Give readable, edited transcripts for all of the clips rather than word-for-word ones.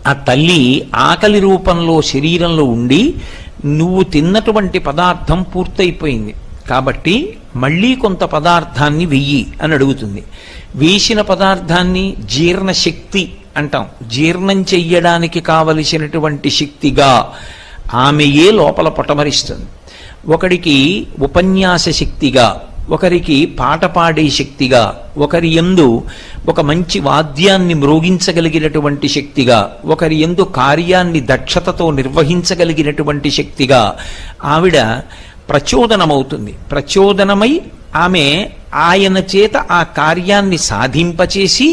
ఆ తల్లి ఆకలి రూపంలో శరీరంలో ఉండి నువ్వు తిన్నటువంటి పదార్థం పూర్తయిపోయింది కాబట్టి మళ్ళీ కొంత పదార్థాన్ని వెయ్యి అని అడుగుతుంది. వేసిన పదార్థాన్ని జీర్ణశక్తి అంటాం. జీర్ణం చెయ్యడానికి కావలసినటువంటి శక్తిగా ఆమెయే లోపల పొటమరిస్తుంది. ఒకడికి ఉపన్యాస శక్తిగా, ఒకరికి పాట పాడే శక్తిగా, ఒకరి యందు ఒక మంచి వాద్యాన్ని మ్రోగించగలిగినటువంటి శక్తిగా, ఒకరి యందు కార్యాన్ని దక్షతతో నిర్వహించగలిగినటువంటి శక్తిగా ఆవిడ ప్రచోదనమవుతుంది. ప్రచోదనమై ఆమె ఆయన చేత ఆ కార్యాన్ని సాధింపచేసి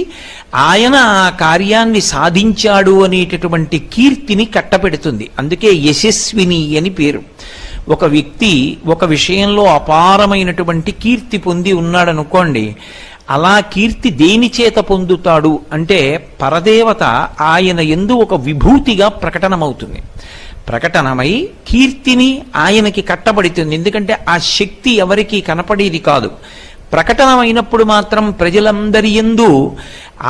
ఆయన ఆ కార్యాన్ని సాధించాడు అనేటటువంటి కీర్తిని కట్టపెడుతుంది. అందుకే యశస్విని అని పేరు. ఒక వ్యక్తి ఒక విషయంలో అపారమైనటువంటి కీర్తి పొంది ఉన్నాడనుకోండి, అలా కీర్తి దేని చేత పొందుతాడు అంటే పరదేవత ఆయన యందు ఒక విభూతిగా ప్రకటనమవుతుంది. ప్రకటనమై కీర్తిని ఆయనకి కట్టబడుతుంది. ఎందుకంటే ఆ శక్తి ఎవరికీ కనపడేది కాదు. ప్రకటనమైనప్పుడు మాత్రం ప్రజలందరి యందు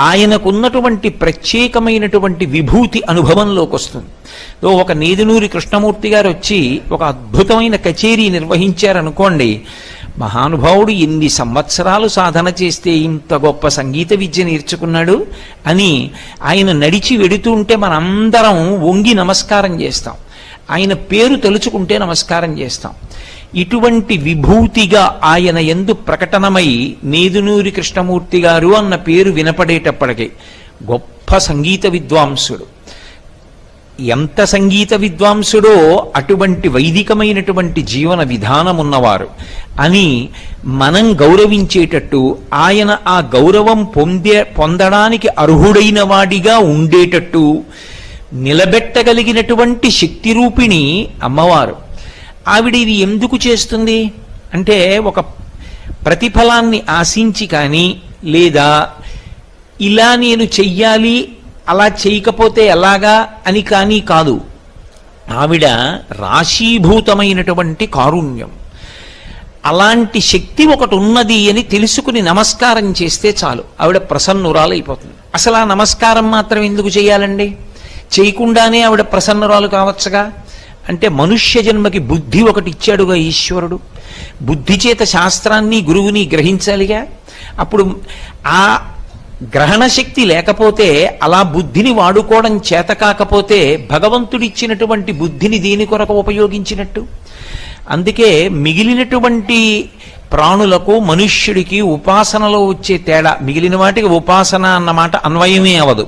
ఆయనకున్నటువంటి ప్రత్యేకమైనటువంటి విభూతి అనుభవంలోకి వస్తుంది. ఒక నేదునూరి కృష్ణమూర్తి గారు వచ్చి ఒక అద్భుతమైన కచేరీ నిర్వహించారనుకోండి, మహానుభావుడు ఎన్ని సంవత్సరాలు సాధన చేస్తే ఇంత గొప్ప సంగీత విద్య నేర్చుకున్నాడు అని ఆయన నడిచి వెడుతూ ఉంటే మనందరం వంగి నమస్కారం చేస్తాం. ఆయన పేరు తలుచుకుంటే నమస్కారం చేస్తాం. ఇటువంటి విభూతిగా ఆయన యందు ప్రకటనమై నేదునూరి కృష్ణమూర్తి గారు అన్న పేరు వినపడేటప్పటికీ గొప్ప సంగీత విద్వాంసుడు. ఎంత సంగీత విద్వాంసుడో అటువంటి వైదికమైనటువంటి జీవన విధానం ఉన్నవారు అని మనం గౌరవించేటట్టు, ఆయన ఆ గౌరవం పొందడానికి అర్హుడైన వాడిగా ఉండేటట్టు నిలబెట్టగలిగినటువంటి శక్తి రూపిణి అమ్మవారు. ఆవిడ ఇది ఎందుకు చేస్తుంది అంటే ఒక ప్రతిఫలాన్ని ఆశించి కానీ, లేదా ఇలా నేను చెయ్యాలి అలా చేయకపోతే ఎలాగా అని కానీ కాదు. ఆవిడ రాశీభూతమైనటువంటి కారుణ్యం. అలాంటి శక్తి ఒకటి ఉన్నది అని తెలుసుకుని నమస్కారం చేస్తే చాలు, ఆవిడ ప్రసన్నురాలైపోతుంది. అసలు ఆ నమస్కారం మాత్రం ఎందుకు చేయాలండి? చేయకుండానే ఆవిడ ప్రసన్నురాలు కావచ్చుగా. అంటే మనుష్య జన్మకి బుద్ధి ఒకటి ఇచ్చాడుగా ఈశ్వరుడు. బుద్ధి చేత శాస్త్రాన్ని గురువుని గ్రహించాలిగా. అప్పుడు ఆ గ్రహణ శక్తి లేకపోతే, అలా బుద్ధిని వాడుకోవడం చేత కాకపోతే భగవంతుడిచ్చినటువంటి బుద్ధిని దేని కొరకు ఉపయోగించినట్టు? అందుకే మిగిలినటువంటి ప్రాణులకు మనుష్యుడికి ఉపాసనలో వచ్చే తేడా, మిగిలిన వాటికి ఉపాసన అన్నమాట అన్వయమే అవదు.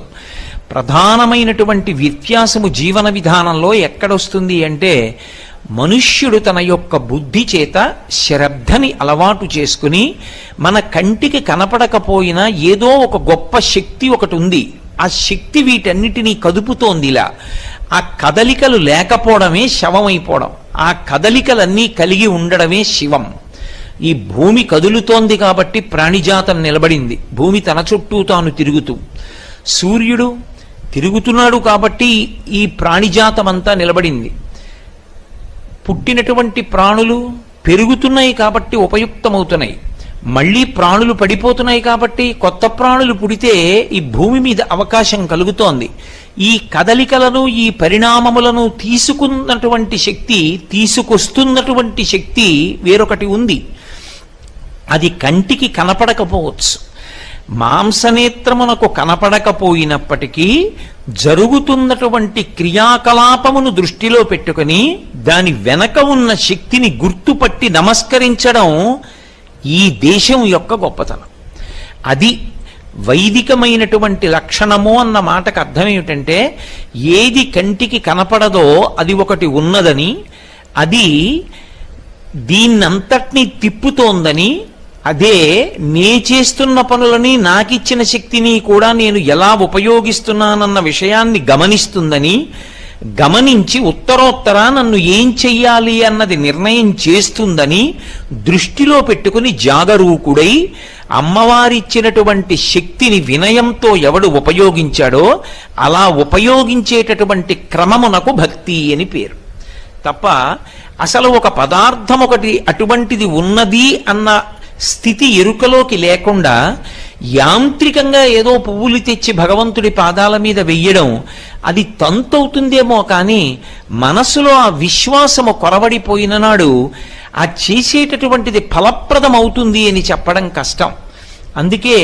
ప్రధానమైనటువంటి వ్యత్యాసము జీవన విధానంలో ఎక్కడొస్తుంది అంటే, మనుష్యుడు తన యొక్క బుద్ధి చేత శ్రద్ధని అలవాటు చేసుకుని, మన కంటికి కనపడకపోయినా ఏదో ఒక గొప్ప శక్తి ఒకటి ఉంది, ఆ శక్తి వీటన్నిటినీ కదుపుతోంది. ఇలా ఆ కదలికలు లేకపోవడమే శవమైపోవడం, ఆ కదలికలన్నీ కలిగి ఉండడమే శివం. ఈ భూమి కదులుతోంది కాబట్టి ప్రాణిజాతం నిలబడింది, భూమి తన చుట్టూ తాను తిరుగుతూ. సూర్యుడు తిరుగుతున్నాడు కాబట్టి ఈ ప్రాణిజాతం అంతా నిలబడింది. పుట్టినటువంటి ప్రాణులు పెరుగుతున్నాయి కాబట్టి ఉపయుక్తమవుతున్నాయి. మళ్ళీ ప్రాణులు పడిపోతున్నాయి కాబట్టి కొత్త ప్రాణులు పుడితే ఈ భూమి మీద అవకాశం కలుగుతోంది. ఈ కదలికలను, ఈ పరిణామములను తీసుకున్నటువంటి శక్తి, తీసుకొస్తున్నటువంటి శక్తి వేరొకటి ఉంది. అది కంటికి కనపడకపోవచ్చు, మాంసనేత్రమునకు కనపడకపోయినప్పటికీ జరుగుతున్నటువంటి క్రియాకలాపమును దృష్టిలో పెట్టుకుని దాని వెనక ఉన్న శక్తిని గుర్తుపట్టి నమస్కరించడం ఈ దేశం యొక్క గొప్పతనం. అది వైదికమైనటువంటి లక్షణము అన్న మాటకు అర్థం ఏమిటంటే, ఏది కంటికి కనపడదో అది ఒకటి ఉన్నదని, అది దీన్నంతటినీ తిప్పుతోందని, అదే నే చేస్తున్న పనులని, నాకిచ్చిన శక్తిని కూడా నేను ఎలా ఉపయోగిస్తున్నానన్న విషయాన్ని గమనిస్తుందని, గమనించి ఉత్తరోత్తర నన్ను ఏం చెయ్యాలి అన్నది నిర్ణయం చేస్తుందని దృష్టిలో పెట్టుకుని జాగరూకుడై అమ్మవారిచ్చినటువంటి శక్తిని వినయంతో ఎవడు ఉపయోగించాడో అలా ఉపయోగించేటటువంటి క్రమమునకు భక్తి అని పేరు. తప్ప అసలు ఒక పదార్థం ఒకటి అటువంటిది ఉన్నది అన్న స్థితి ఎరుకలోకి లేకుండా యాంత్రికంగా ఏదో పువ్వులు తెచ్చి భగవంతుడి పాదాల మీద వెయ్యడం అది తంతవుతుందేమో కానీ మనసులో ఆ విశ్వాసము కొరవడిపోయిన నాడు ఆ చేసేటటువంటిది ఫలప్రదమవుతుంది అని చెప్పడం కష్టం. అందుకే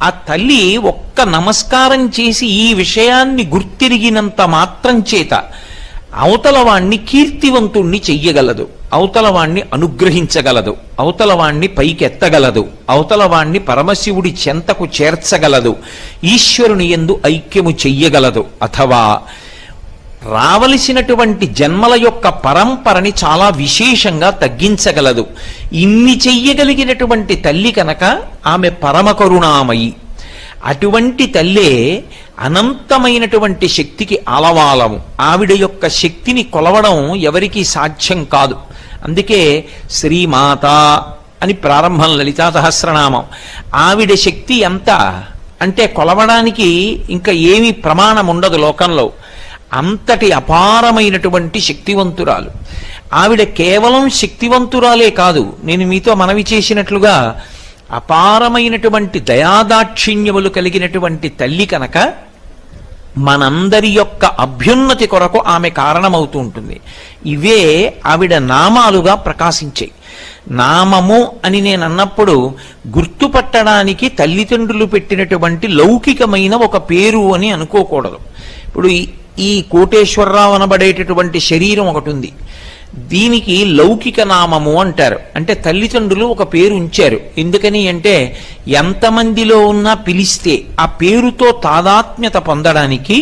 ఆ తల్లి ఒక్క నమస్కారం చేసి ఈ విషయాన్ని గుర్తిరిగినంత మాత్రం చేత అవతలవాణ్ణి కీర్తివంతుణ్ణి చెయ్యగలదు, అవతలవాణ్ణి అనుగ్రహించగలదు, అవతలవాణ్ణి పైకెత్తగలదు, అవతలవాణ్ణి పరమశివుడి చెంతకు చేర్చగలదు, ఈశ్వరుని యందు ఐక్యము చెయ్యగలదు, అథవా రావలసినటువంటి జన్మల యొక్క పరంపరని చాలా విశేషంగా తగ్గించగలదు. ఇన్ని చెయ్యగలిగినటువంటి తల్లి కనుక ఆమె పరమ కరుణామయి. అటువంటి తల్లే అనంతమైనటువంటి శక్తికి ఆలవాలము. ఆవిడ యొక్క శక్తిని కొలవడం ఎవరికీ సాధ్యం కాదు. అందుకే శ్రీమాత అని ప్రారంభం లలితా సహస్రనామం. ఆవిడ శక్తి ఎంత అంటే కొలవడానికి ఇంకా ఏమీ ప్రమాణం ఉండదు లోకంలో. అంతటి అపారమైనటువంటి శక్తివంతురాలు ఆవిడ. కేవలం శక్తివంతురాలే కాదు, నేను మీతో మనవి చేసినట్లుగా అపారమైనటువంటి దయాదాక్షిణ్యములు కలిగినటువంటి తల్లి కనుక మనందరి యొక్క అభ్యున్నతి కొరకు ఆమె కారణమవుతూ ఉంటుంది. ఇవే ఆవిడ నామాలుగా ప్రకాశించాయి. నామము అని నేను అన్నప్పుడు గుర్తుపట్టడానికి తల్లిదండ్రులు పెట్టినటువంటి లౌకికమైన ఒక పేరు అని అనుకోకూడదు. ఇప్పుడు ఈ కోటేశ్వరరావు అనబడేటటువంటి శరీరం ఒకటి ఉంది, దీనికి లౌకిక నామము అంటారు. అంటే తల్లిదండ్రులు ఒక పేరు ఉంచారు. ఎందుకని అంటే ఎంతమందిలో ఉన్నా పిలిస్తే ఆ పేరుతో తాదాత్మ్యత పొందడానికి,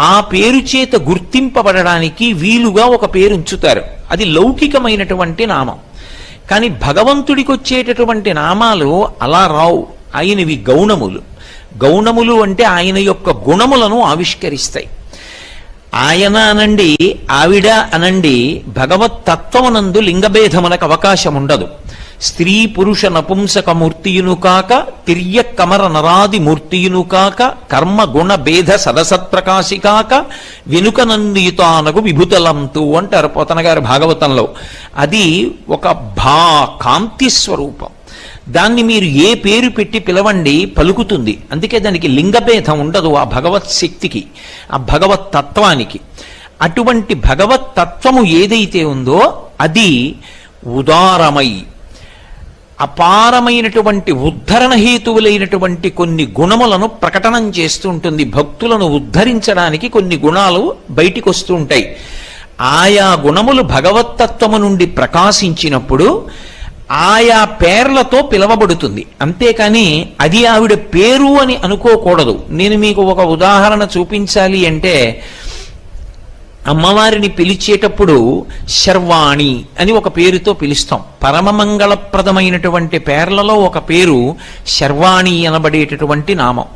ఆ పేరు చేత గుర్తింపబడడానికి వీలుగా ఒక పేరు ఉంచుతారు. అది లౌకికమైనటువంటి నామం. కానీ భగవంతుడికి వచ్చేటటువంటి నామాలు అలా రావు. ఆయనవి గౌణములు. గౌణములు అంటే ఆయన యొక్క గుణములను ఆవిష్కరిస్తాయి. ఆయన అనండి, ఆవిడ అనండి, భగవత్ తత్వమునందు లింగభేదమునకు అవకాశం ఉండదు. స్త్రీ పురుష నపుంసక మూర్తియును కాక, తిర్య కమర నరాది మూర్తియును కాక, కర్మ గుణ భేద సదసత్ప్రకాశి కాక, వెనుక నందియుతానగు విభుతలంతు అంటారు పోతన గారు భాగవతంలో. అది ఒక కాంతి స్వరూపం. దాన్ని మీరు ఏ పేరు పెట్టి పిలవండి పలుకుతుంది. అందుకే దానికి లింగభేదం ఉండదు ఆ భగవత్ శక్తికి, ఆ భగవత్ తత్వానికి. అటువంటి భగవత్ తత్వము ఏదైతే ఉందో అది ఉదారమై అపారమైనటువంటి ఉద్ధరణ హేతువులైనటువంటి కొన్ని గుణములను ప్రకటనం చేస్తూ ఉంటుంది. భక్తులను ఉద్ధరించడానికి కొన్ని గుణాలు బయటికి వస్తూ ఉంటాయి. ఆయా గుణములు భగవత్తత్వము నుండి ప్రకాశించినప్పుడు ఆయా పేర్లతో పిలవబడుతుంది. అంతేకాని అది ఆవిడ పేరు అని అనుకోకూడదు. నేను మీకు ఒక ఉదాహరణ చూపించాలి అంటే, అమ్మవారిని పిలిచేటప్పుడు శర్వాణి అని ఒక పేరుతో పిలుస్తాం. పరమమంగళప్రదమైనటువంటి పేర్లలో ఒక పేరు శర్వాణి అనబడేటటువంటి నామం.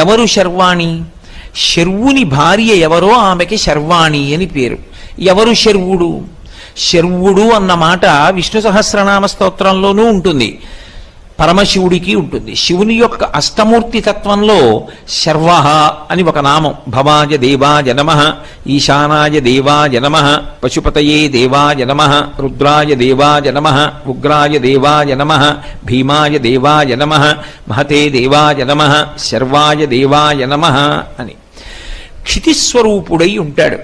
ఎవరు శర్వాణి? శర్వుని భార్య ఎవరో ఆమెకి శర్వాణి అని పేరు. ఎవరు శర్వుడు? శర్వుడు అన్న మాట విష్ణు సహస్రనామ స్తోత్రంలోనూ ఉంటుంది, పరమశివుడికి ఉంటుంది. శివుని యొక్క అష్టమూర్తి తత్వంలో శర్వ అని ఒక నామం. భవాయ దేవాయ నమః, ఈశానాయ దేవాయ నమః, పశుపతయే దేవాయ నమః, రుద్రాయ దేవాయ నమః, ఉగ్రాయ దేవాయ నమః, భీమాయ దేవాయ నమః, మహతే దేవాయ నమః, శర్వాయ దేవాయ నమః అని క్షితిస్వరూపుడై ఉంటాడు.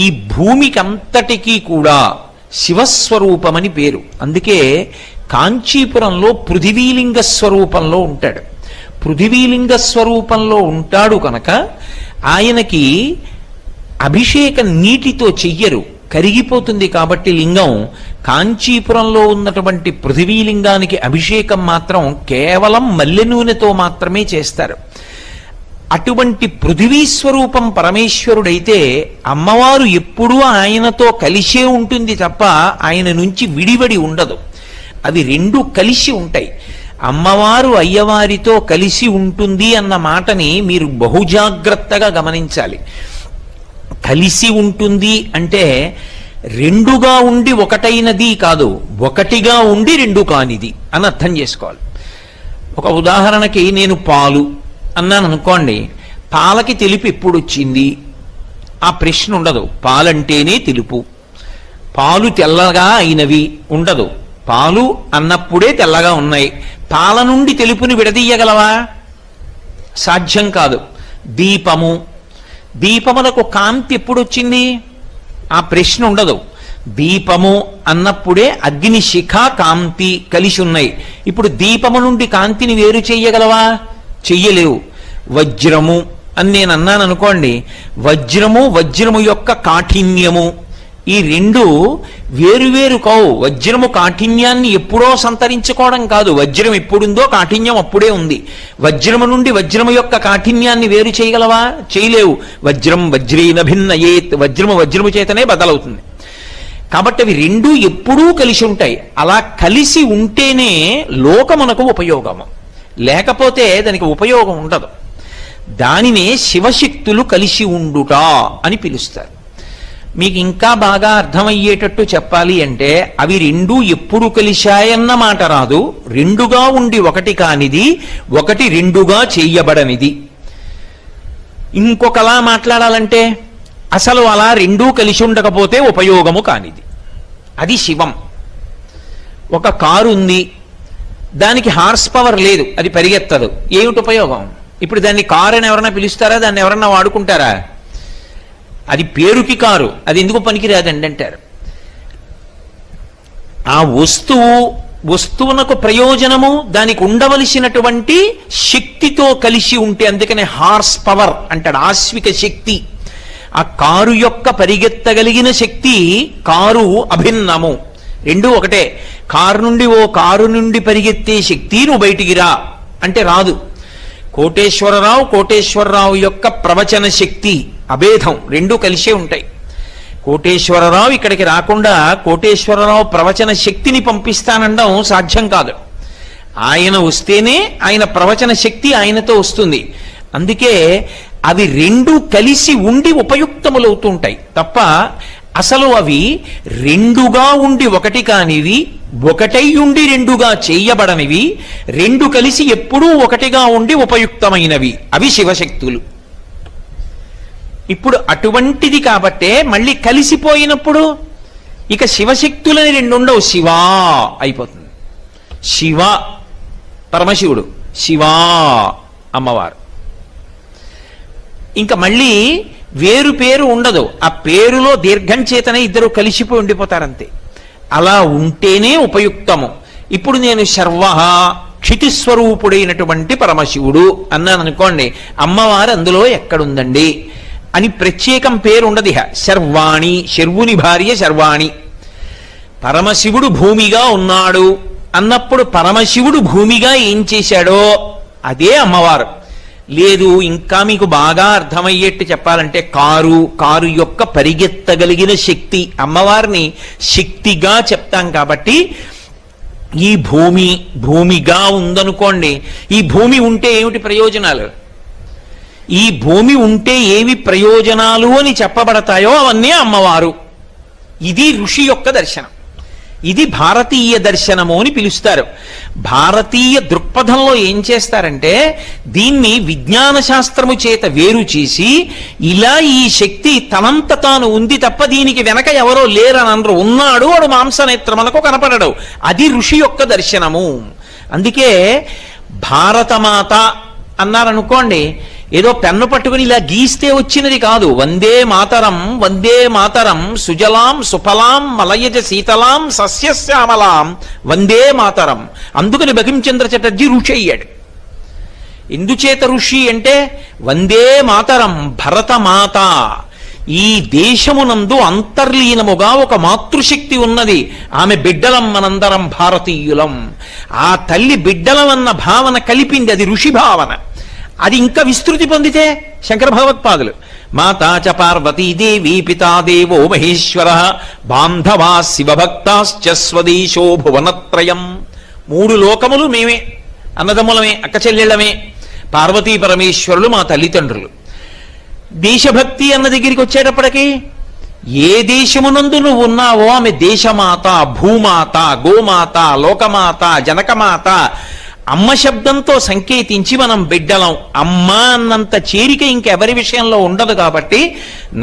ఈ భూమికంతటికీ కూడా శివస్వరూపమని పేరు. అందుకే కాంచీపురంలో పృథివీలింగ స్వరూపంలో ఉంటాడు. పృథివీలింగ స్వరూపంలో ఉంటాడు కనుక ఆయనకి అభిషేకం నీటితో చెయ్యరు, కరిగిపోతుంది కాబట్టి లింగం. కాంచీపురంలో ఉన్నటువంటి పృథివీలింగానికి అభిషేకం మాత్రం కేవలం మల్లె నూనెతో మాత్రమే చేస్తారు. అటువంటి పృథివీ స్వరూపం పరమేశ్వరుడైతే అమ్మవారు ఎప్పుడూ ఆయనతో కలిసే ఉంటుంది తప్ప ఆయన నుంచి విడివడి ఉండదు. అవి రెండు కలిసి ఉంటాయి. అమ్మవారు అయ్యవారితో కలిసి ఉంటుంది అన్న మాటని మీరు బహుజాగ్రత్తగా గమనించాలి. కలిసి ఉంటుంది అంటే రెండుగా ఉండి ఒకటైనది కాదు, ఒకటిగా ఉండి రెండు కానిది అని అర్థం చేసుకోవాలి. ఒక ఉదాహరణకి నేను పాలు అన్నాను అనుకోండి, పాలకి తెలుపు ఎప్పుడు వచ్చింది ఆ ప్రశ్న ఉండదు. పాలంటేనే తెలుపు, పాలు తెల్లగా అయినవి ఉండదు. పాలు అన్నప్పుడే తెల్లగా ఉన్నాయి. పాల నుండి తెలుపుని విడదీయగలవా? సాధ్యం కాదు. దీపము, దీపములకు కాంతి ఎప్పుడు వచ్చింది? ఆ ప్రశ్న ఉండదు. దీపము అన్నప్పుడే అగ్ని శిఖ కాంతి కలిసి ఉన్నాయి. ఇప్పుడు దీపము నుండి కాంతిని వేరు చెయ్యగలవా? చెయ్యలేవు. వజ్రము అని నేను అన్నాను అనుకోండి, వజ్రము యొక్క కాఠిన్యము, ఈ రెండు వేరువేరు కావు. వజ్రము కాఠిన్యాన్ని ఎప్పుడో సంతరించుకోవడం కాదు. వజ్రం ఎప్పుడుందో కాఠిన్యం అప్పుడే ఉంది. వజ్రము నుండి వజ్రము యొక్క కాఠిన్యాన్ని వేరు చేయగలవా? చేయలేవు. వజ్రం వజ్రీన భిన్నయేత్, వజ్రము చేతనే బదలవుతుంది. కాబట్టి అవి రెండూ ఎప్పుడూ కలిసి ఉంటాయి. అలా కలిసి ఉంటేనే లోకమునకు ఉపయోగము, లేకపోతే దానికి ఉపయోగం ఉండదు. దానినే శివశక్తులు కలిసి ఉండుట అని పిలుస్తారు. మీకు ఇంకా బాగా అర్థమయ్యేటట్టు చెప్పాలి అంటే, అవి రెండూ ఎప్పుడు కలిశాయన్న మాట రాదు. రెండుగా ఉండి ఒకటి కానిది, ఒకటి రెండుగా చెయ్యబడనిది. ఇంకొకలా మాట్లాడాలంటే, అసలు అలా రెండూ కలిసి ఉండకపోతే ఉపయోగము కానిది. అది శివం. ఒక కారు ఉంది, దానికి హార్స్ పవర్ లేదు, అది పరిగెత్తదు. ఏమిటి ఉపయోగం? ఇప్పుడు దాన్ని కారు అని ఎవరన్నా పిలుస్తారా? దాన్ని ఎవరన్నా వాడుకుంటారా? అది పేరుకి కారు, అది ఎందుకు పనికిరాదండి అంటారు. ఆ వస్తువునకు ప్రయోజనము దానికి ఉండవలసినటువంటి శక్తితో కలిసి ఉంటే, అందుకనే హార్స్ పవర్ అంటాడు, ఆశ్విక శక్తి. ఆ కారు యొక్క పరిగెత్తగలిగిన శక్తి, కారు అభిన్నము, రెండూ ఒకటే. కారు నుండి పరిగెత్తే శక్తి నువ్వు బయటికి రా అంటే రాదు. కోటేశ్వరరావు యొక్క ప్రవచన శక్తి అభేదం, రెండూ కలిసే ఉంటాయి. కోటేశ్వరరావు ఇక్కడికి రాకుండా కోటేశ్వరరావు ప్రవచన శక్తిని పంపిస్తానండం సాధ్యం కాదు. ఆయన వస్తేనే ఆయన ప్రవచన శక్తి ఆయనతో వస్తుంది. అందుకే అవి రెండు కలిసి ఉండి ఉపయుక్తములవుతుంటాయి తప్ప, అసలు అవి రెండుగా ఉండి ఒకటి కానివి, ఒకటై ఉండి రెండుగా చేయబడనివి, రెండు కలిసి ఎప్పుడూ ఒకటిగా ఉండి ఉపయుక్తమైనవి, అవి శివశక్తులు. ఇప్పుడు అటువంటిది కాబట్టే మళ్ళీ కలిసిపోయినప్పుడు ఇక శివశక్తులని రెండు ఉండవు, శివా అయిపోతుంది. శివ పరమశివుడు, శివా అమ్మవారు. ఇంకా మళ్ళీ వేరు పేరు ఉండదు. ఆ పేరులో దీర్ఘం చేతనే ఇద్దరు కలిసిపోయి ఉండిపోతారంతే. అలా ఉంటేనే ఉపయుక్తము. ఇప్పుడు నేను శర్వ క్షితిస్వరూపుడైనటువంటి పరమశివుడు అన్నాను అనుకోండి, అమ్మవారు అందులో ఎక్కడుందండి అని ప్రత్యేకం పేరు ఉండదు. ఇహ శర్వాణి, శర్వుని భార్య శర్వాణి. పరమశివుడు భూమిగా ఉన్నాడు అన్నప్పుడు పరమశివుడు భూమిగా ఏం చేశాడో అదే అమ్మవారు. లేదు, ఇంకా మీకు బాగా అర్థమయ్యేట్టు చెప్పాలంటే, కారు యొక్క పరిగెత్తగలిగిన శక్తి, అమ్మవారిని శక్తిగా చెప్తాం కాబట్టి, ఈ భూమిగా ఉందనుకోండి, ఈ భూమి ఉంటే ఏమిటి ప్రయోజనాలు, ఈ భూమి ఉంటే ఏవి ప్రయోజనాలు అని చెప్పబడతాయో అవన్నీ అమ్మవారు. ఇది ఋషి యొక్క దర్శనం. ఇది భారతీయ దర్శనము అని పిలుస్తారు. భారతీయ దృక్పథంలో ఏం చేస్తారంటే, దీన్ని విజ్ఞాన శాస్త్రము చేత వేరు చేసి, ఇలా ఈ శక్తి తనంత తాను ఉంది తప్ప దీనికి వెనక ఎవరో లేరని అనరు. ఉన్నాడు, వాడు మాంసనేత్రములకు కనపడడు. అది ఋషి యొక్క దర్శనము. అందుకే భారతమాత అన్నారనుకోండి, ఏదో పెన్ను పట్టుకుని ఇలా గీస్తే వచ్చినది కాదు. వందే మాతరం సుజలాం సుఫలాం మలయజ శీతలాం సస్యశ్యామలాం వందే మాతరం. అందుకని బకించంద్ర చటర్జీ ఋషి అయ్యాడు. ఎందుచేత ఋషి అంటే, వందే మాతరం భరతమాత. ఈ దేశమునందు అంతర్లీనముగా ఒక మాతృశక్తి ఉన్నది. ఆమె బిడ్డలం, మనందరం భారతీయులం. ఆ తల్లి బిడ్డలమన్న భావన కలిపింది, అది ఋషి భావన. అది ఇంకా విస్తృతి పొందితే శంకర భగవత్పాదులు, మాతా చ పార్వతీదేవి పితా దేవో మహేశ్వర బాంధవా శివభక్తాశ్చ స్వదేశో భువనత్రయం. మూడు లోకములు మేమే, అన్నదమ్ములమే, అక్క చెల్లెళ్ళమే. పార్వతీ పరమేశ్వరులు మా తల్లిదండ్రులు. దేశభక్తి అన్న దగ్గరికి వచ్చేటప్పటికి, ఏ దేశమునందు నువ్వు ఉన్నావో ఆమె దేశమాత, భూమాత, గోమాత, లోకమాత, జనకమాత. అమ్మ శబ్దంతో సంకేతించి మనం బిడ్డలం. అమ్మ అన్నంత చేరిక ఇంకెవరి విషయంలో ఉండదు. కాబట్టి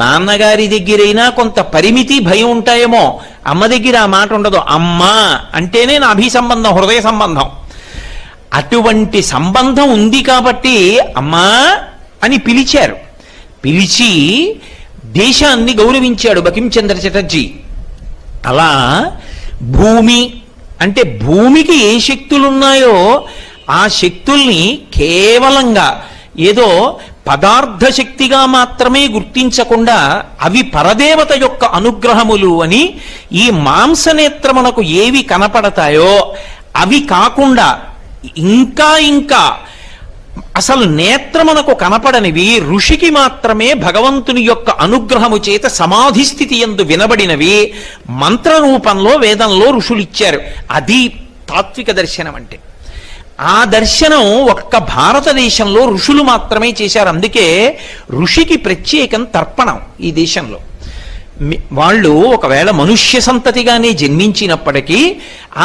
నాన్నగారి దగ్గరైనా కొంత పరిమితి భయం ఉంటాయేమో, అమ్మ దగ్గర ఆ మాట ఉండదు. అమ్మ అంటేనే నా సంబంధం, హృదయ సంబంధం. అటువంటి సంబంధం ఉంది కాబట్టి అమ్మా అని పిలిచారు. పిలిచి దేశాన్ని గౌరవించాడు బంకించంద్ర చటర్జీ. అలా భూమి అంటే భూమికి ఏ శక్తులున్నాయో ఆ శక్తుల్ని కేవలంగా ఏదో పదార్థ శక్తిగా మాత్రమే గుర్తించకుండా అవి పరదేవత యొక్క అనుగ్రహములు అని, ఈ మాంసనేత్రమునకు ఏవి కనపడతాయో అవి కాకుండా ఇంకా ఇంకా అసలు నేత్రమునకు కనపడనివి, ఋషికి మాత్రమే భగవంతుని యొక్క అనుగ్రహము చేత సమాధి స్థితి యందు వినబడినవి మంత్ర రూపంలో వేదంలో ఋషులిచ్చారు. అది తాత్విక దర్శనం అంటే. ఆ దర్శనం ఒక్క భారతదేశంలో ఋషులు మాత్రమే చేశారు. అందుకే ఋషికి ప్రత్యేకం తర్పణం ఈ దేశంలో. వాళ్ళు ఒకవేళ మనుష్య సంతతిగానే జన్మించినప్పటికీ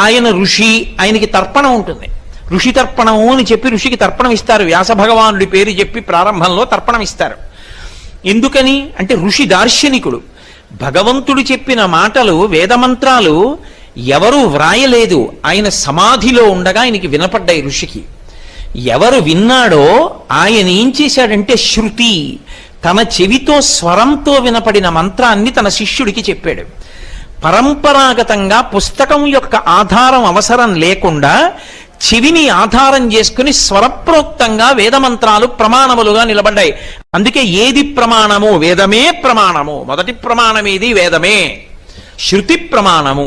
ఆయన ఋషి, ఆయనకి తర్పణం ఉంటుంది. ఋషి తర్పణము అని చెప్పి ఋషికి తర్పణం ఇస్తారు. వ్యాస భగవానుడి పేరు చెప్పి ప్రారంభంలో తర్పణం ఇస్తారు. ఎందుకని అంటే ఋషి దార్శనికుడు. భగవంతుడు చెప్పిన మాటలు, వేదమంత్రాలు ఎవరు వ్రాయలేదు, ఆయన సమాధిలో ఉండగా ఆయనకి వినపడ్డాయి ఋషికి. ఎవరు విన్నాడో ఆయన ఏం చేశాడంటే శృతి, తన చెవితో స్వరంతో వినపడిన మంత్రాన్ని తన శిష్యుడికి చెప్పాడు. పరంపరాగతంగా పుస్తకం యొక్క ఆధారం అవసరం లేకుండా చెవిని ఆధారం చేసుకుని స్వరప్రోక్తంగా వేదమంత్రాలు ప్రమాణములుగా నిలబడ్డాయి. అందుకే ఏది ప్రమాణము? వేదమే ప్రమాణము. మొదటి ప్రమాణమేది వేదమే, శృతి ప్రమాణము.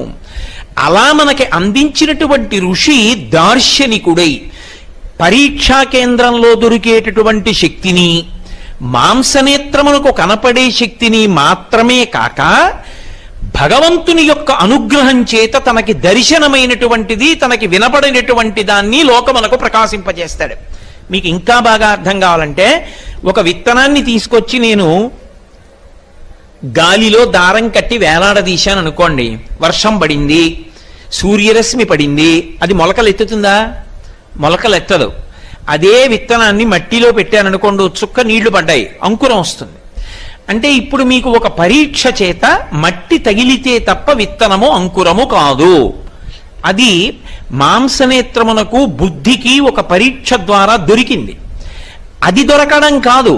అలా మనకి అందించినటువంటి ఋషి దార్శనికుడై పరీక్షా కేంద్రంలో దొరికేటటువంటి శక్తిని, మాంసనేత్రమునకు కనపడే శక్తిని మాత్రమే కాక భగవంతుని యొక్క అనుగ్రహం చేత తనకి దర్శనమైనటువంటిది, తనకి వినపడినటువంటి దాన్ని లోకమునకు ప్రకాశింపజేస్తాడు. మీకు ఇంకా బాగా అర్థం కావాలంటే, ఒక విత్తనాన్ని తీసుకొచ్చి నేను గాలిలో దారం కట్టి వేలాడదీశాను అనుకోండి, వర్షం పడింది, సూర్యరశ్మి పడింది, అది మొలకలెత్తుతుందా? మొలకలెత్తదు. అదే విత్తనాన్ని మట్టిలో పెట్టాననుకోండి, చుక్క నీళ్లు పడ్డాయి, అంకురం వస్తుంది. అంటే ఇప్పుడు మీకు ఒక పరీక్ష చేత మట్టి తగిలితే తప్ప విత్తనము అంకురము కాదు. అది మాంసనేత్రమునకు బుద్ధికి ఒక పరీక్ష ద్వారా దొరికింది. అది దొరకడం కాదు,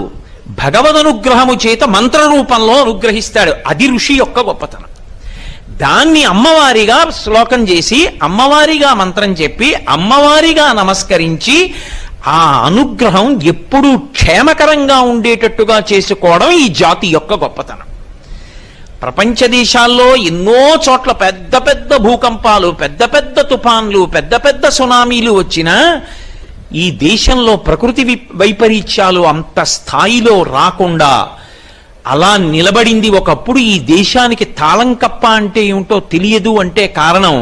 భగవదనుగ్రహము చేత మంత్ర రూపంలో అనుగ్రహిస్తాడు. అది ఋషి యొక్క గొప్పతనం. దాన్ని అమ్మవారిగా శ్లోకం చేసి, అమ్మవారిగా మంత్రం చెప్పి, అమ్మవారిగా నమస్కరించి ఆ అనుగ్రహం ఎప్పుడూ క్షేమకరంగా ఉండేటట్టుగా చేసుకోవడం ఈ జాతి యొక్క గొప్పతనం. ప్రపంచ దేశాల్లో ఎన్నో చోట్ల పెద్ద పెద్ద భూకంపాలు, పెద్ద పెద్ద తుఫాన్లు, పెద్ద పెద్ద సునామీలు వచ్చినా ఈ దేశంలో ప్రకృతి వైపరీత్యాలు అంత స్థాయిలో రాకుండా అలా నిలబడింది. ఒకప్పుడు ఈ దేశానికి తాళంకప్ప అంటే ఏమిటో తెలియదు అంటే కారణం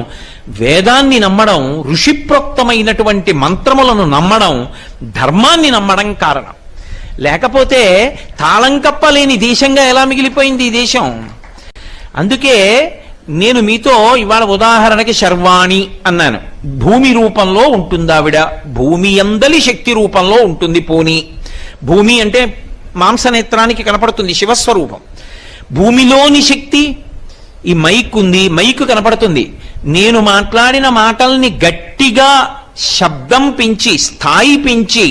వేదాన్ని నమ్మడం, ఋషిప్రోక్తమైనటువంటి మంత్రములను నమ్మడం, ధర్మాన్ని నమ్మడం కారణం. లేకపోతే తాళంకప్ప లేని దేశంగా ఎలా మిగిలిపోయింది ఈ దేశం? అందుకే నేను మీతో ఇవాళ ఉదాహరణకి శర్వాణి అన్నాను. భూమి రూపంలో ఉంటుంది ఆవిడ, భూమి అందలి శక్తి రూపంలో ఉంటుంది. పోని భూమి అంటే మాంసనేత్రానికి కనపడుతుంది, శివస్వరూపం. భూమిలోని శక్తి ఈ మైక్ ఉంది, మైకు కనపడుతుంది. నేను మాట్లాడిన మాటల్ని గట్టిగా శబ్దం పెంచి, స్థాయి పెంచి,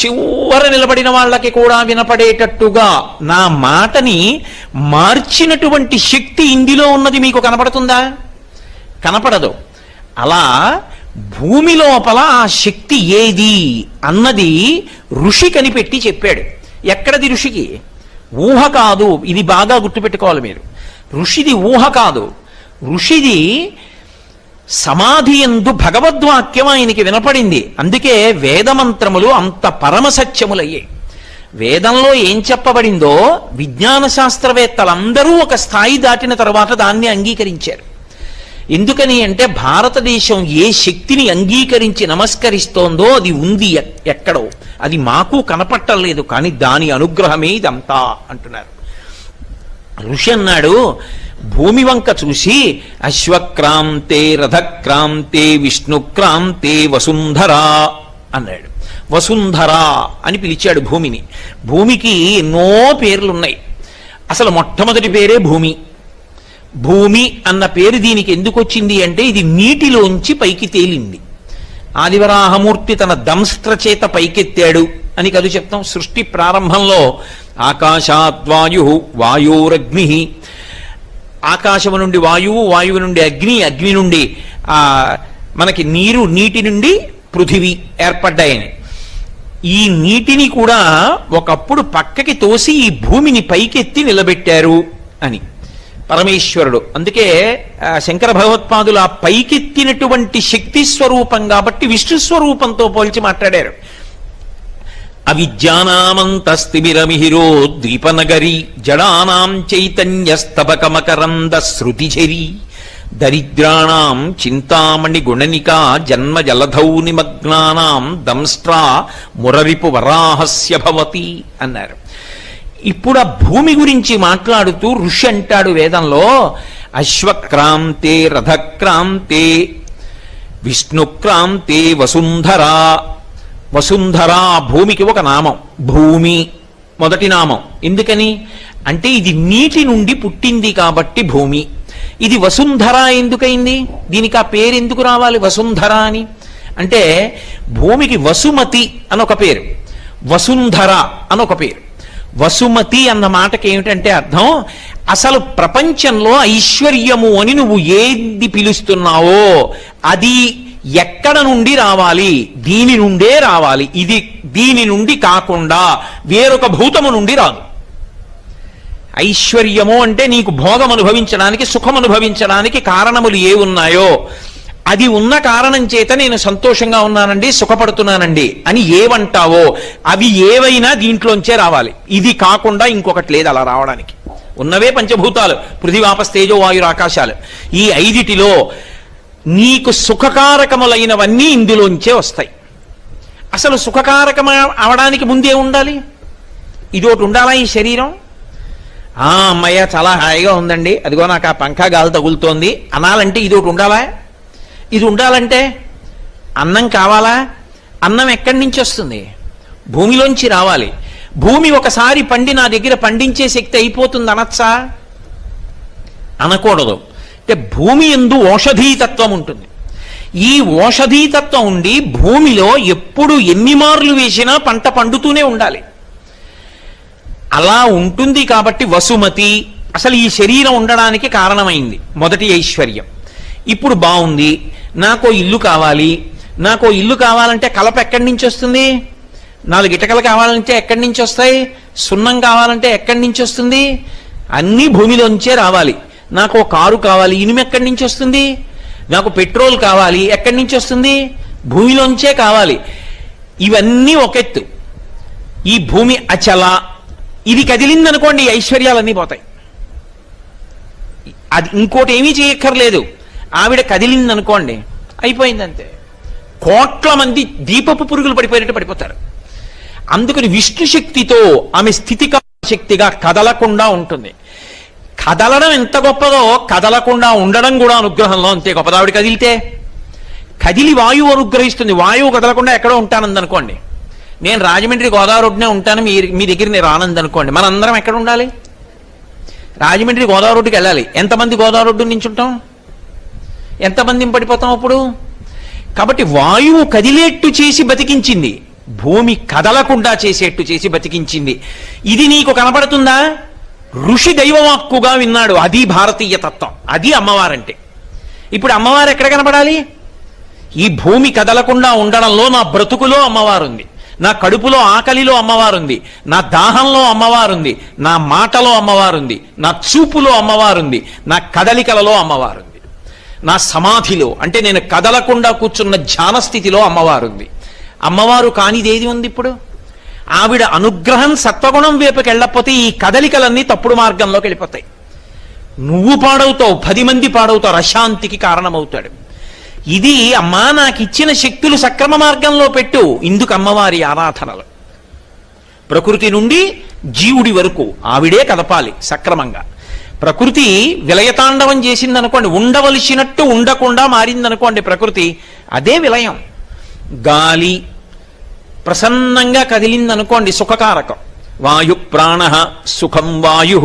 చివర నిలబడిన వాళ్ళకి కూడా వినపడేటట్టుగా నా మాటని మార్చినటువంటి శక్తి ఇందులో ఉన్నది మీకు కనపడుతుందా? కనపడదు. అలా భూమి లోపల ఆ శక్తి ఏది అన్నది ఋషి కనిపెట్టి చెప్పాడు. ఎక్కడది ఋషికి? ఊహ కాదు. ఇది బాగా గుర్తుపెట్టుకోవాలి మీరు. ఋషిది ఊహ కాదు. ఋషిది సమాధి యందు భగవద్వాక్యం ఆయనకి వినపడింది. అందుకే వేదమంత్రములు అంత పరమసత్యములయ్యాయి. వేదంలో ఏం చెప్పబడిందో విజ్ఞాన శాస్త్రవేత్తలందరూ ఒక స్థాయి దాటిన తర్వాత దాన్ని అంగీకరించారు. ఎందుకని అంటే భారతదేశం ఏ శక్తిని అంగీకరించి నమస్కరిస్తోందో అది ఉంది ఎక్కడో, అది మాకు కనపట్టలేదు, కానీ దాని అనుగ్రహమే ఇదంతా అంటున్నారు. ఋషి అన్నాడు, భూమి వంక చూసి అశ్వక్రాంతే రథక్రాంతే విష్ణుక్రాంతే వసుంధరా అన్నాడు. వసుంధరా అని పిలిచాడు భూమిని. భూమికి ఎన్నో పేర్లున్నాయి. అసలు మొట్టమొదటి పేరే భూమి. భూమి అన్న పేరు దీనికి ఎందుకు వచ్చింది అంటే ఇది నీటిలోంచి పైకి తేలింది. ఆదివరాహమూర్తి తన దంస్త్ర చేత పైకెత్తాడు అని కదు చెప్తాం. సృష్టి ప్రారంభంలో ఆకాశాద్వాయు వాయోరగ్ని, ఆకాశము నుండి వాయువు, వాయువు నుండి అగ్ని, అగ్ని నుండి మనకి నీరు, నీటి నుండి పృథివీ ఏర్పడ్డాయని. ఈ నీటిని కూడా ఒకప్పుడు పక్కకి తోసి ఈ భూమిని పైకెత్తి నిలబెట్టారు అని పరమేశ్వరుడు. అందుకే శంకర భగవత్పాదులు ఆ పైకెత్తినటువంటి శక్తి స్వరూపం కాబట్టి విష్ణు స్వరూపంతో పోల్చి మాట్లాడారు. అవిద్యానామంతస్తిమిరమిహిరో ద్వీపనగరి జడానాం చైతన్యస్తబకమకరంద శృతిఝరి దరిద్రాణం చింతామణి గుణనికా జన్మ జలధౌ నిమగ్నానాం దంస్ట్రా మురరిపు వరాహస్య భవతి అన్నారు. ఇప్పుడు ఆ భూమి గురించి మాట్లాడుతూ ఋషి అంటాడు వేదంలో, అశ్వక్రాంతే రథక్రాంతే విష్ణుక్రాంతే వసుంధరా. వసుంధరా భూమికి ఒక నామం. భూమి మొదటి నామం. ఎందుకని అంటే ఇది నీటి నుండి పుట్టింది కాబట్టి భూమి. ఇది వసుంధర ఎందుకైంది? దీనికి ఆ పేరు ఎందుకు రావాలి వసుంధర అని? అంటే భూమికి వసుమతి అనొక పేరు, వసుంధర అనొక పేరు. వసుమతి అన్న మాటకి ఏమిటంటే అర్థం, అసలు ప్రపంచంలో ఐశ్వర్యము అని నువ్వు ఏది పిలుస్తున్నావో అది ఎక్కడ నుండి రావాలి? దీని నుండే రావాలి. ఇది దీని నుండి కాకుండా వేరొక భూతము నుండి రాదు. ఐశ్వర్యము అంటే నీకు భోగం అనుభవించడానికి, సుఖం అనుభవించడానికి కారణములు ఏ ఉన్నాయో అది ఉన్న కారణం చేత నేను సంతోషంగా ఉన్నానండి, సుఖపడుతున్నానండి అని ఏవంటావో అవి ఏవైనా దీంట్లోంచే రావాలి. ఇది కాకుండా ఇంకొకటి లేదు అలా రావడానికి. ఉన్నవే పంచభూతాలు, పృథివాపస్తేజో వాయురు ఆకాశాలు. ఈ ఐదిటిలో నీకు సుఖకారకములైనవన్నీ ఇందులోంచే వస్తాయి. అసలు సుఖకారకం అవడానికి ముందే ఉండాలి. ఇదోటి ఉండాలా ఈ శరీరం? అమ్మయ్య చాలా హాయిగా ఉందండి, అదిగో నాకు ఆ పంఖా గాలి తగులుతోంది అనాలంటే ఇదోటి ఉండాలా? ఇది ఉండాలంటే అన్నం కావాలా? అన్నం ఎక్కడి నుంచి వస్తుంది? భూమిలోంచి రావాలి. భూమి ఒకసారి పండి నా దగ్గర పండించే శక్తి అయిపోతుంది అనొచ్చా? అనకూడదు. అంటే భూమి యందు ఓషధీతత్వం ఉంటుంది. ఈ ఓషధీతత్వం ఉండి భూమిలో ఎప్పుడు ఎన్ని మార్లు వేసినా పంట పండుతూనే ఉండాలి. అలా ఉంటుంది కాబట్టి వసుమతి అసలు ఈ శరీరం ఉండడానికి కారణమైంది. మొదటి ఐశ్వర్యం. ఇప్పుడు బాగుంది, నాకో ఇల్లు కావాలి. నాకో ఇల్లు కావాలంటే కలప ఎక్కడి నుంచి వస్తుంది? 4 ఇటకలు కావాలంటే ఎక్కడి నుంచి వస్తాయి? సున్నం కావాలంటే ఎక్కడి నుంచి వస్తుంది? అన్నీ భూమిలోంచే రావాలి. నాకు కారు కావాలి, ఇనుము ఎక్కడి నుంచి వస్తుంది? నాకు పెట్రోల్ కావాలి, ఎక్కడి నుంచి వస్తుంది? భూమిలోంచే కావాలి. ఇవన్నీ ఒకెత్తు. ఈ భూమి అచల, ఇది కదిలిందనుకోండి ఐశ్వర్యాలన్నీ పోతాయి. అది ఇంకోటి ఏమీ చేయక్కర్లేదు. ఆవిడ కదిలిందనుకోండి అయిపోయిందంతే. కోట్ల మంది దీపపు పురుగులు పడిపోయినట్టు పడిపోతారు. అందుకని విష్ణు శక్తితో ఆమె స్థితిక శక్తిగా కదలకుండా ఉంటుంది. కదలడం ఎంత గొప్పదో కదలకుండా ఉండడం కూడా అనుగ్రహంలో అంతే గొప్పది. ఆవిడ కదిలితే కదిలి వాయువు అనుగ్రహిస్తుంది. వాయువు కదలకుండా ఎక్కడో ఉంటానందనుకోండి, నేను రాజమండ్రి గోదావరి రోడ్డునే ఉంటాను, మీ దగ్గర నేను రానందనుకోండి, మనందరం ఎక్కడ ఉండాలి? రాజమండ్రి గోదావరి రోడ్డుకి వెళ్ళాలి. ఎంతమంది గోదావరి రోడ్డు నుంచి ఉంటాం? ఎంతమంది పడిపోతాం అప్పుడు? కాబట్టి వాయువు కదిలేట్టు చేసి బతికించింది, భూమి కదలకుండా చేసేట్టు చేసి బతికించింది. ఇది నీకు కనపడుతుందా? ఋషి దైవవాక్కుగా విన్నాడు. అది భారతీయ తత్వం, అది అమ్మవారంటే. ఇప్పుడు అమ్మవారు ఎక్కడ కనపడాలి? ఈ భూమి కదలకుండా ఉండడంలో నా బ్రతుకులో అమ్మవారుంది, నా కడుపులో ఆకలిలో అమ్మవారుంది, నా దాహంలో అమ్మవారుంది, నా మాటలో అమ్మవారుంది, నా చూపులో అమ్మవారుంది, నా కదలికలలో అమ్మవారుంది, నా సమాధిలో అంటే నేను కదలకుండా కూర్చున్న ధ్యాన స్థితిలో అమ్మవారుంది. అమ్మవారు కానిదేది ఉంది ఇప్పుడు? ఆవిడ అనుగ్రహం సత్వగుణం వైపుకి వెళ్ళకపోతే ఈ కదలికలన్నీ తప్పుడు మార్గంలోకి వెళ్ళిపోతాయి. నువ్వు పాడవుతావు, 10 మంది పాడవుతారు, అశాంతికి కారణమవుతాడు. ఇది అమ్మా నాకు ఇచ్చిన శక్తులు సక్రమ మార్గంలో పెట్టు. ఇందుకు అమ్మవారి ఆరాధనలు. ప్రకృతి నుండి జీవుడి వరకు ఆవిడే కదపాలి సక్రమంగా. ప్రకృతి విలయతాండవం చేసిందనుకోండి, ఉండవలసినట్టు ఉండకుండా మారిందనుకోండి ప్రకృతి, అదే విలయం. గాలి ప్రసన్నంగా కదిలిందనుకోండి, సుఖకారకం. వాయు ప్రాణ సుఖం వాయు.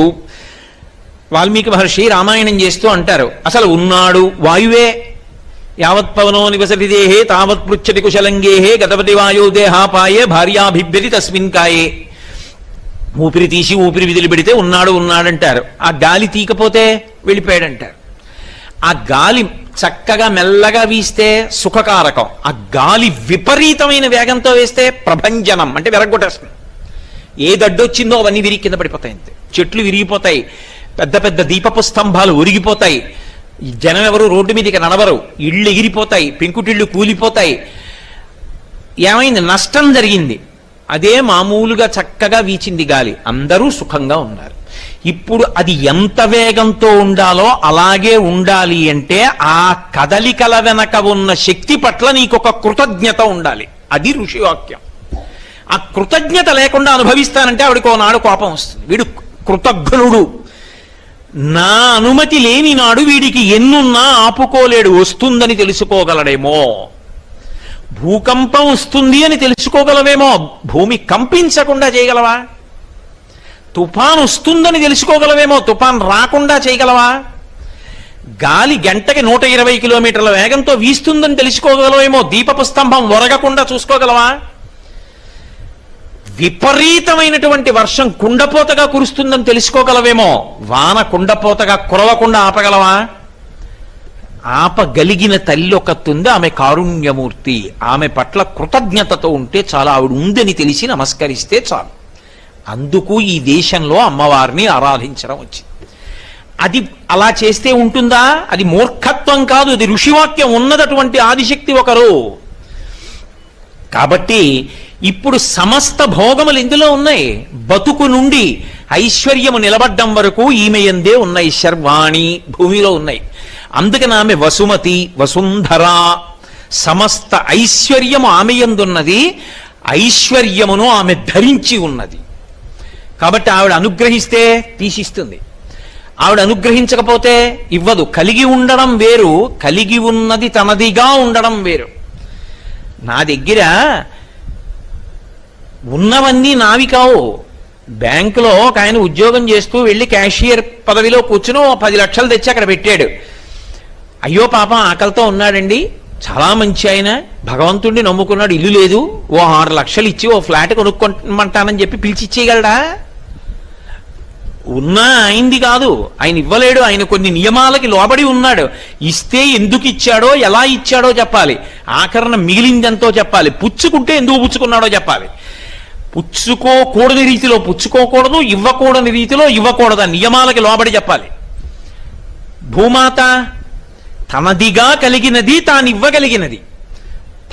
వాల్మీకి మహర్షి రామాయణం చేస్తూ అంటారు, అసలు ఉన్నాడు వాయువే. యావత్ పవనో నివసతి దేహే తావత్ పృచ్చతి కుశలంగేహే గతపతి వాయు దేహాపాయే భార్యాభిభ్యతి తస్మిన్ కాయే. ఊపిరి తీసి ఊపిరి విదిలి పెడితే ఉన్నాడు ఉన్నాడంటారు. ఆ గాలి తీకపోతే వెళ్ళిపోయాడంటారు. ఆ గాలి చక్కగా మెల్లగా వీస్తే సుఖకారకం. ఆ గాలి విపరీతమైన వేగంతో వేస్తే ప్రభంజనం, అంటే విరగొట్టేస్తుంది. ఏ దడ్డొచ్చిందో అవన్నీ విరిగి కింద పడిపోతాయి. అంతే, చెట్లు విరిగిపోతాయి, పెద్ద పెద్ద దీపపు స్తంభాలు ఒరిగిపోతాయి, జనం ఎవరు రోడ్డు మీదకి నడవరు, ఇళ్ళు ఎగిరిపోతాయి, పెంకుటిళ్ళు కూలిపోతాయి. ఏమైంది? నష్టం జరిగింది. అదే మామూలుగా చక్కగా వీచింది గాలి, అందరూ సుఖంగా ఉన్నారు. ఇప్పుడు అది ఎంత వేగంతో ఉండాలో అలాగే ఉండాలి అంటే ఆ కదలికల వెనక ఉన్న శక్తి పట్ల నీకొక కృతజ్ఞత ఉండాలి. అది ఋషివాక్యం. ఆ కృతజ్ఞత లేకుండా అనుభవిస్తానంటే ఆవిడకో నాడు కోపం వస్తుంది. వీడు కృతజ్ఞుడు, నా అనుమతి లేని నాడు వీడికి ఎన్నున్నా ఆపుకోలేడు, వస్తుందని తెలుసుకోగలడేమో. భూకంపం వస్తుంది అని తెలుసుకోగలవేమో, భూమి కంపించకుండా చేయగలవా? తుఫాన్ వస్తుందని తెలుసుకోగలవేమో, తుఫాన్ రాకుండా చేయగలవా? గాలి గంటకి 120 కిలోమీటర్ల వేగంతో వీస్తుందని తెలుసుకోగలవేమో, దీపపు స్తంభం ఒరగకుండా చూసుకోగలవా? విపరీతమైనటువంటి వర్షం కుండపోతగా కురుస్తుందని తెలుసుకోగలవేమో, వాన కుండపోతగా కురవకుండా ఆపగలవా? ఆపగలిగిన తల్లి ఒకతుంది, ఆమె కారుణ్యమూర్తి. ఆమె పట్ల కృతజ్ఞతతో ఉంటే చాలా, ఆవిడ ఉందని తెలిసి నమస్కరిస్తే చాలు. అందుకు ఈ దేశంలో అమ్మవారిని ఆరాధించడం వచ్చింది. అది అలా చేస్తే ఉంటుందా? అది మూర్ఖత్వం కాదు, అది ఋషివాక్యం. ఉన్నదటువంటి ఆదిశక్తి ఒకరు. కాబట్టి ఇప్పుడు సమస్త భోగములు ఇందులో ఉన్నాయి. బతుకు నుండి ఐశ్వర్యము నిలబడ్డం వరకు ఈమె యందే ఉన్నాయి. శర్వాణి భూమిలో ఉన్నాయి. అందుకని ఆమె వసుమతి, వసుంధర. సమస్త ఐశ్వర్యము ఆమె యందున్నది, ఐశ్వర్యమును ఆమె ధరించి ఉన్నది. కాబట్టి ఆవిడ అనుగ్రహిస్తే తీసిస్తుంది, ఆవిడ అనుగ్రహించకపోతే ఇవ్వదు. కలిగి ఉండడం వేరు, కలిగి ఉన్నది తనదిగా ఉండడం వేరు. నా దగ్గర ఉన్నవన్నీ నావి కావు. బ్యాంకులో ఒక ఆయన ఉద్యోగం చేస్తూ వెళ్ళి క్యాషియర్ పదవిలో కూర్చుని 10 లక్షలు తెచ్చి అక్కడ పెట్టాడు. అయ్యో పాపం ఆకలితో ఉన్నాడండి, చాలా మంచి ఆయన, భగవంతుడిని నమ్ముకున్నాడు, ఇల్లు లేదు, ఓ 6 లక్షలు ఇచ్చి ఓ ఫ్లాట్ కొనుక్కోమంటానని చెప్పి పిలిచి ఇచ్చేయగలడా? ఉన్నా అయింది కాదు, ఆయన ఇవ్వలేడు. ఆయన కొన్ని నియమాలకి లోబడి ఉన్నాడు. ఇస్తే ఎందుకు ఇచ్చాడో, ఎలా ఇచ్చాడో చెప్పాలి. ఆఖరణ మిగిలిందెంతో చెప్పాలి. పుచ్చుకుంటే ఎందుకు పుచ్చుకున్నాడో చెప్పాలి. పుచ్చుకోకూడని రీతిలో పుచ్చుకోకూడదు, ఇవ్వకూడని రీతిలో ఇవ్వకూడదు, నియమాలకి లోబడి చెప్పాలి. భూమాత తనదిగా కలిగినది తాను ఇవ్వగలిగినది.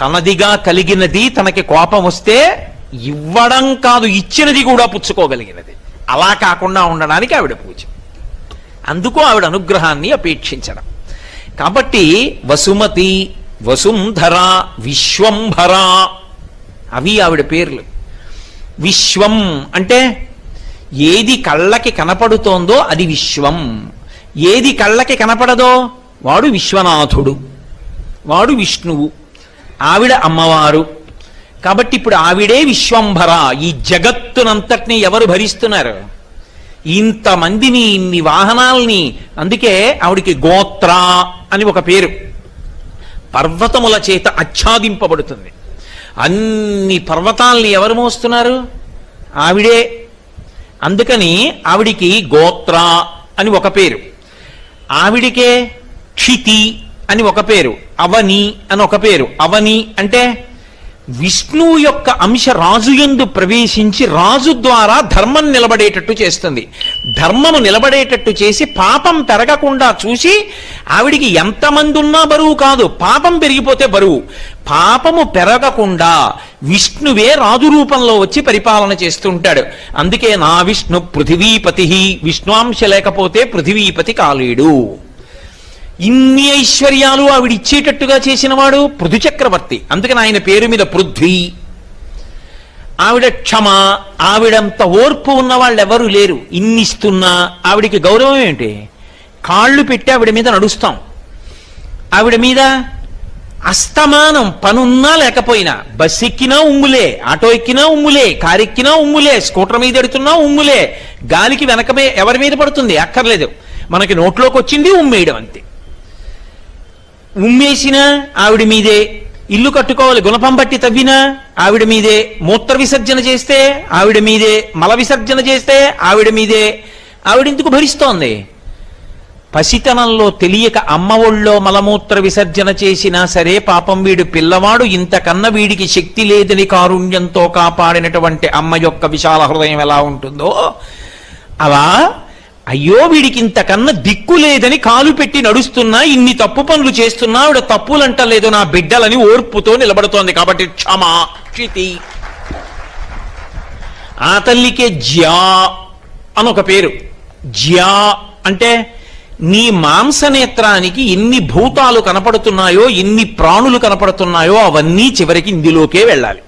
తనదిగా కలిగినది తనకి కోపం వస్తే ఇవ్వడం కాదు, ఇచ్చినది కూడా పుచ్చుకోగలిగినది. అలా కాకుండా ఉండడానికి ఆవిడ పూజ. అందుకు ఆవిడ అనుగ్రహాన్ని అపేక్షించడం. కాబట్టి వసుమతి, వసుంధర, విశ్వంభర, అవి ఆవిడ పేర్లు. విశ్వం అంటే ఏది కళ్ళకి కనపడుతోందో అది విశ్వం. ఏది కళ్ళకి కనపడదో వాడు విశ్వనాథుడు, వాడు విష్ణువు, ఆవిడ అమ్మవారు. కాబట్టి ఇప్పుడు ఆవిడే విశ్వంభర. ఈ జగత్తునంతటినీ ఎవరు భరిస్తున్నారు? ఇంతమందిని, ఇన్ని వాహనాల్ని. అందుకే ఆవిడికి గోత్ర అని ఒక పేరు. పర్వతముల చేత ఆచ్ఛాదింపబడుతుంది. అన్ని పర్వతాల్ని ఎవరు మోస్తున్నారు? ఆవిడే. అందుకని ఆవిడికి గోత్ర అని ఒక పేరు. ఆవిడికే క్షితి అని ఒక పేరు, అవని అని ఒక పేరు. అవని అంటే విష్ణువు యొక్క అంశ రాజు యందు ప్రవేశించి రాజు ద్వారా ధర్మం నిలబడేటట్టు చేస్తుంది. ధర్మము నిలబడేటట్టు చేసి పాపం పెరగకుండా చూసి, ఆవిడికి ఎంతమంది ఉన్నా బరువు కాదు, పాపం పెరిగిపోతే బరువు. పాపము పెరగకుండా విష్ణువే రాజు రూపంలో వచ్చి పరిపాలన చేస్తుంటాడు. అందుకే నా విష్ణు పృథివీపతి, విష్ణువాంశ లేకపోతే పృథివీపతి కాలేడు. ఇన్ని ఐశ్వర్యాలు ఆవిడ ఇచ్చేటట్టుగా చేసినవాడు పృథు చక్రవర్తి. అందుకని ఆయన పేరు మీద పృథ్వీ. ఆవిడ క్షమ, ఆవిడంత ఓర్పు ఉన్న వాళ్ళు ఎవరు లేరు. ఇన్నిస్తున్నా ఆవిడికి గౌరవం ఏంటి? కాళ్ళు పెట్టి ఆవిడ మీద నడుస్తాం. ఆవిడ మీద అస్తమానం పనున్నా లేకపోయినా, బస్ ఎక్కినా ఉమ్ములే, ఆటో ఎక్కినా ఉమ్ములే, కారు ఎక్కినా ఉమ్ములే, స్కూటర్ మీద ఎడుతున్నా ఉమ్ములే. గాలికి వెనకమే ఎవరి మీద పడుతుంది? అక్కర్లేదు, మనకి నోట్లోకి వచ్చింది ఉమ్మేయడం అంతే. ఉమ్మేసినా ఆవిడ మీదే, ఇల్లు కట్టుకోవాలి గుణపం బట్టి తవ్వినా ఆవిడ మీదే, మూత్ర విసర్జన చేస్తే ఆవిడ మీదే, మల విసర్జన చేస్తే ఆవిడ మీదే. ఆవిడెందుకు భరిస్తోంది? పసితనంలో తెలియక అమ్మ ఒళ్ళో మలమూత్ర విసర్జన చేసినా సరే పాపం వీడు పిల్లవాడు, ఇంతకన్నా వీడికి శక్తి లేదని కారుణ్యంతో కాపాడినటువంటి అమ్మ యొక్క విశాల హృదయం ఎలా ఉంటుందో అలా, అయ్యో వీడికి ఇంతకన్నా దిక్కు లేదని కాలు పెట్టి నడుస్తున్నా, ఇన్ని తప్పు పనులు చేస్తున్నా ఆవిడ తప్పులంటలేదు నా బిడ్డలని ఓర్పుతో నిలబడుతోంది. కాబట్టి క్షమా క్షితి. ఆ తల్లికే జ్యా అనొక పేరు. జ్యా అంటే నీ మాంసనేత్రానికి ఎన్ని భూతాలు కనపడుతున్నాయో, ఎన్ని ప్రాణులు కనపడుతున్నాయో అవన్నీ చివరికి ఇందులోకే వెళ్ళాలి.